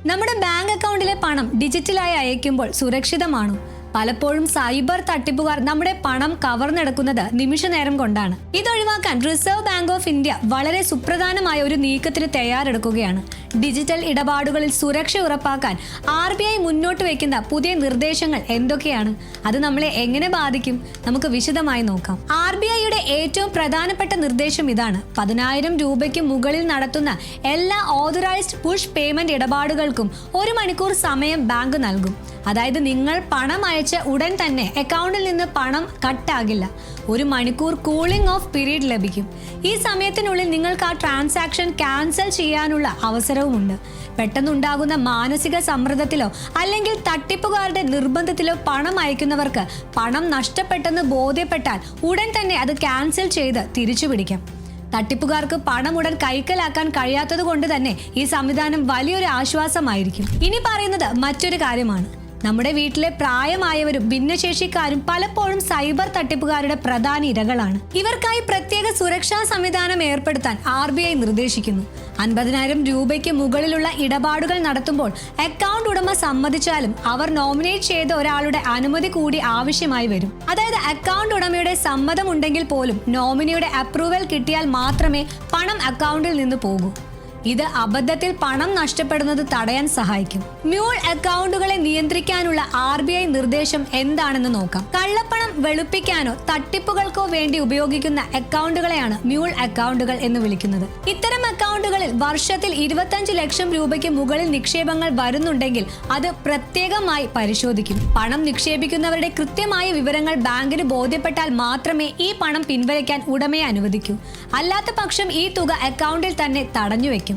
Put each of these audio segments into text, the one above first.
നമ്മുടെ ബാങ്ക് അക്കൗണ്ടിലെ പണം ഡിജിറ്റലായി അയക്കുമ്പോൾ സുരക്ഷിതമാണോ? പലപ്പോഴും സൈബർ തട്ടിപ്പുകാർ നമ്മുടെ പണം കവർന്നെടുക്കുന്നത് നിമിഷ നേരം കൊണ്ടാണ്. ഇതൊഴിവാക്കാൻ റിസർവ് ബാങ്ക് ഓഫ് ഇന്ത്യ വളരെ സുപ്രധാനമായ ഒരു നീക്കത്തിന് തയ്യാറെടുക്കുകയാണ്. ഡിജിറ്റൽ ഇടപാടുകളിൽ സുരക്ഷ ഉറപ്പാക്കാൻ RBI മുന്നോട്ട് വയ്ക്കുന്ന പുതിയ നിർദ്ദേശങ്ങൾ എന്തൊക്കെയാണ്? അത് നമ്മളെ എങ്ങനെ ബാധിക്കും? നമുക്ക് വിശദമായി നോക്കാം. RBIയുടെ ഏറ്റവും പ്രധാനപ്പെട്ട നിർദ്ദേശം ഇതാണ്: 10,000 രൂപയ്ക്ക് മുകളിൽ നടത്തുന്ന എല്ലാ ഓതറൈസ്ഡ് പുഷ് പേയ്മെന്റ് ഇടപാടുകൾക്കും 1 മണിക്കൂർ സമയം ബാങ്ക് നൽകും. അതായത് നിങ്ങൾ പണം അയച്ച ഉടൻ തന്നെ അക്കൗണ്ടിൽ നിന്ന് പണം കട്ടാകില്ല. 1 മണിക്കൂർ കൂളിംഗ് ഓഫ് പീരീഡ് ലഭിക്കും. ഈ സമയത്തിനുള്ളിൽ നിങ്ങൾക്ക് ആ ട്രാൻസാക്ഷൻ ക്യാൻസൽ ചെയ്യാനുള്ള അവസരവുമുണ്ട്. പെട്ടെന്നുണ്ടാകുന്ന മാനസിക സമ്മർദ്ദത്തിലോ അല്ലെങ്കിൽ തട്ടിപ്പുകാരുടെ നിർബന്ധത്തിലോ പണം അയക്കുന്നവർക്ക് പണം നഷ്ടപ്പെട്ടെന്ന് ബോധ്യപ്പെട്ടാൽ ഉടൻ തന്നെ അത് ക്യാൻസൽ ചെയ്ത് തിരിച്ചു പിടിക്കാം. തട്ടിപ്പുകാർക്ക് പണം ഉടൻ കൈക്കലാക്കാൻ കഴിയാത്തത് കൊണ്ട് തന്നെ ഈ സംവിധാനം വലിയൊരു ആശ്വാസമായിരിക്കും. ഇനി പറയുന്നത് മറ്റൊരു കാര്യമാണ്. നമ്മുടെ വീട്ടിലെ പ്രായമായവരും ഭിന്നശേഷിക്കാരും പലപ്പോഴും സൈബർ തട്ടിപ്പുകാരുടെ പ്രധാന ഇരകളാണ്. ഇവർക്കായി പ്രത്യേക സുരക്ഷാ സംവിധാനം ഏർപ്പെടുത്താൻ RBI നിർദ്ദേശിക്കുന്നു. 50,000 രൂപയ്ക്ക് മുകളിലുള്ള ഇടപാടുകൾ നടത്തുമ്പോൾ അക്കൗണ്ട് ഉടമ സമ്മതിച്ചാലും അവർ നോമിനേറ്റ് ചെയ്ത ഒരാളുടെ അനുമതി കൂടി ആവശ്യമായി വരും. അതായത് അക്കൗണ്ട് ഉടമയുടെ സമ്മതം ഉണ്ടെങ്കിൽ പോലും നോമിനിയുടെ അപ്രൂവൽ കിട്ടിയാൽ മാത്രമേ പണം അക്കൗണ്ടിൽ നിന്ന് പോകൂ. ഇത് അബദ്ധത്തിൽ പണം നഷ്ടപ്പെടുന്നത് തടയാൻ സഹായിക്കും. മ്യൂൾ അക്കൗണ്ടുകളെ നിയന്ത്രിക്കാനുള്ള RBI നിർദ്ദേശം എന്താണെന്ന് നോക്കാം. കള്ളപ്പണം വെളുപ്പിക്കാനോ തട്ടിപ്പുകൾക്കോ വേണ്ടി ഉപയോഗിക്കുന്ന അക്കൗണ്ടുകളെയാണ് മ്യൂൾ അക്കൗണ്ടുകൾ എന്ന് വിളിക്കുന്നത്. ഇത്തരം അക്കൗണ്ടുകളിൽ വർഷത്തിൽ 25 ലക്ഷം രൂപയ്ക്ക് മുകളിൽ നിക്ഷേപങ്ങൾ വരുന്നുണ്ടെങ്കിൽ അത് പ്രത്യേകമായി പരിശോധിക്കും. പണം നിക്ഷേപിക്കുന്നവരുടെ കൃത്യമായ വിവരങ്ങൾ ബാങ്കിന് ബോധ്യപ്പെട്ടാൽ മാത്രമേ ഈ പണം പിൻവലിക്കാൻ ഉടമയെ അനുവദിക്കൂ. അല്ലാത്ത പക്ഷം ഈ തുക അക്കൗണ്ടിൽ തന്നെ തടഞ്ഞു വെക്കും.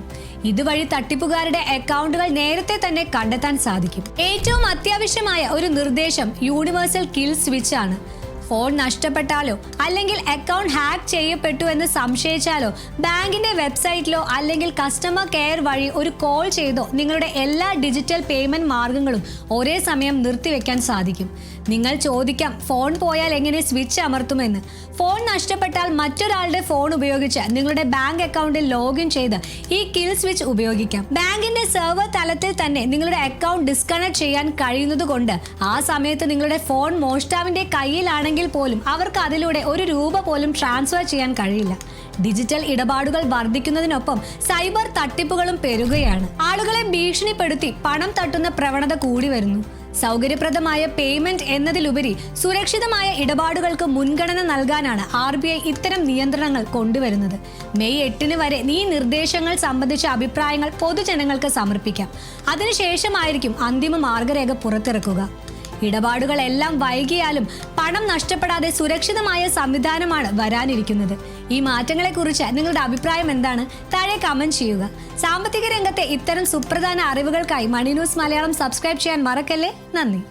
ഇതുവഴി തട്ടിപ്പുകാരുടെ അക്കൗണ്ടുകൾ നേരത്തെ തന്നെ കണ്ടെത്താൻ സാധിക്കും. ഏറ്റവും അത്യാവശ്യമായ ഒരു നിർദ്ദേശം യൂണിവേഴ്സൽ കിൽ സ്വിച്ച് ആണ്. ഫോൺ നഷ്ടപ്പെട്ടാലോ അല്ലെങ്കിൽ അക്കൗണ്ട് ഹാക്ക് ചെയ്യപ്പെട്ടു എന്ന് സംശയിച്ചാലോ ബാങ്കിന്റെ വെബ്സൈറ്റിലോ അല്ലെങ്കിൽ കസ്റ്റമർ കെയർ വഴി ഒരു കോൾ ചെയ്തോ നിങ്ങളുടെ എല്ലാ ഡിജിറ്റൽ പേയ്മെന്റ് മാർഗങ്ങളും ഒരേ സമയം നിർത്തിവെക്കാൻ സാധിക്കും. നിങ്ങൾ ചോദിക്കാം, ഫോൺ പോയാൽ എങ്ങനെ സ്വിച്ച് അമർത്തുമെന്ന്. ഫോൺ നഷ്ടപ്പെട്ടാൽ മറ്റൊരാളുടെ ഫോൺ ഉപയോഗിച്ച് നിങ്ങളുടെ ബാങ്ക് അക്കൗണ്ടിൽ ലോഗിൻ ചെയ്ത് ഈ കിൽ സ്വിച്ച് ഉപയോഗിക്കാം. ബാങ്കിന്റെ സെർവർ തലത്തിൽ തന്നെ നിങ്ങളുടെ അക്കൗണ്ട് ഡിസ്കണക്ട് ചെയ്യാൻ കഴിയുന്നത് കൊണ്ട് ആ സമയത്ത് നിങ്ങളുടെ ഫോൺ മോഷ്ടാവിന്റെ കയ്യിലാണെങ്കിൽ പോലും അവർക്ക് അതിലൂടെ 1 രൂപ പോലും ട്രാൻസ്ഫർ ചെയ്യാൻ കഴിയില്ല. ഡിജിറ്റൽ ഇടപാടുകൾ വർദ്ധിക്കുന്നതിനൊപ്പം സൈബർ തട്ടിപ്പുകളും പെരുകയാണ്. ആളുകളെ ഭീഷണിപ്പെടുത്തി പണം തട്ടുന്ന പ്രവണത കൂടി വരുന്നു. സൗകര്യപ്രദമായ പേയ്മെന്റ് എന്നതിലുപരി സുരക്ഷിതമായ ഇടപാടുകൾക്ക് മുൻഗണന നൽകാനാണ് RBI ഇത്തരം നിയന്ത്രണങ്ങൾ കൊണ്ടുവരുന്നത്. മെയ് 8 വരെ ഈ നിർദ്ദേശങ്ങൾ സംബന്ധിച്ച അഭിപ്രായങ്ങൾ പൊതുജനങ്ങൾക്ക് സമർപ്പിക്കാം. അതിനുശേഷമായിരിക്കും അന്തിമ മാർഗരേഖ പുറത്തിറക്കുക. ഇടപാടുകളെല്ലാം വൈകിയാലും പണം നഷ്ടപ്പെടാതെ സുരക്ഷിതമായ സംവിധാനമാണ് വരാനിരിക്കുന്നത്. ഈ മാറ്റങ്ങളെക്കുറിച്ച് നിങ്ങളുടെ അഭിപ്രായം എന്താണ്? താഴെ കമന്റ് ചെയ്യുക. സാമ്പത്തിക രംഗത്തെ ഇത്തരം സുപ്രധാന അറിവുകൾക്കായി മണി ന്യൂസ് മലയാളം സബ്സ്ക്രൈബ് ചെയ്യാൻ മറക്കല്ലേ. നന്ദി.